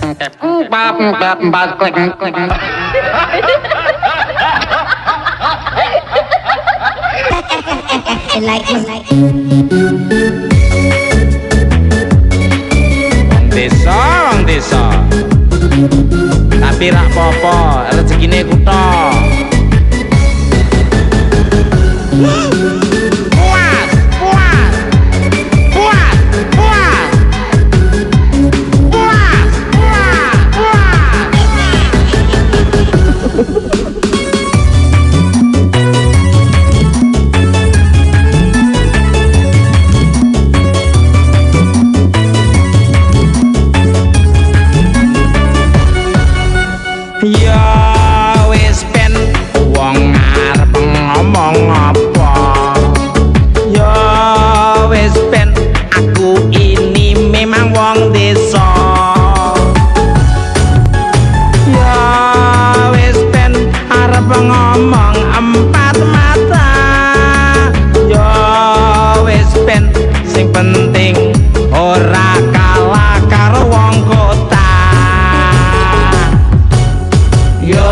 Wong desa tapi rak popo rezekine kutho. Ya wis ben wong arep ngomong apa. Ya wis ben aku ini memang wong desa. Ya wis ben arep ngomong empat mata. Ya wis ben sing penting ora kalah karo wong kota. Yo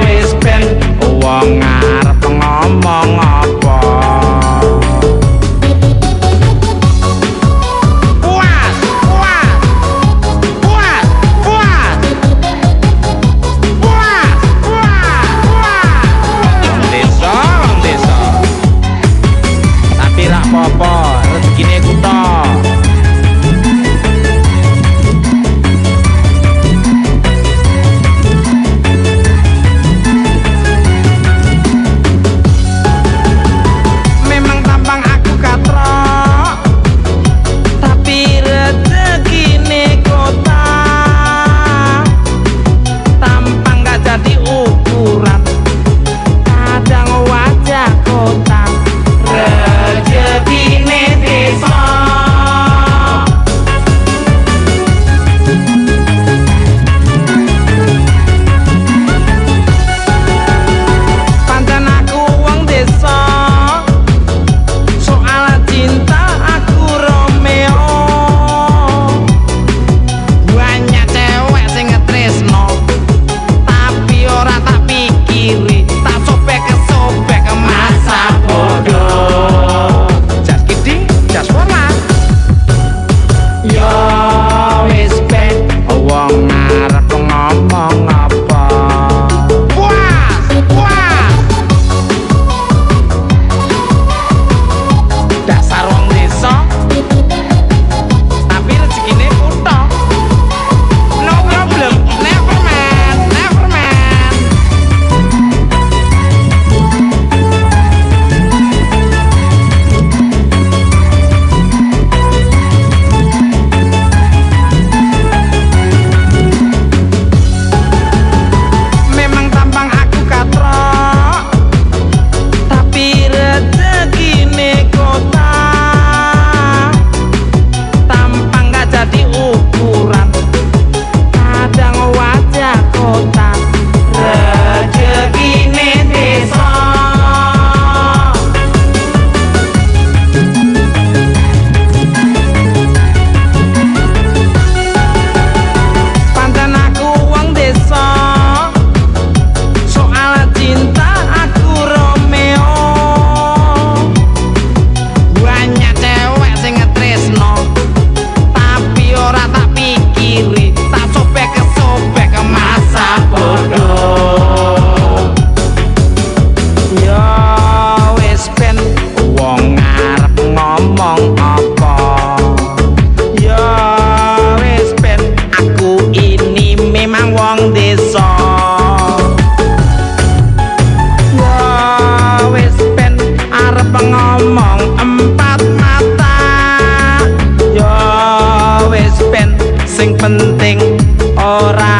wis ben wong arep ngomong apa. Puas, puas. Puas, puas. Puas, puas, puas. Wong desa. Tapi rak apa-apa, rezekine kutho. sing penting ora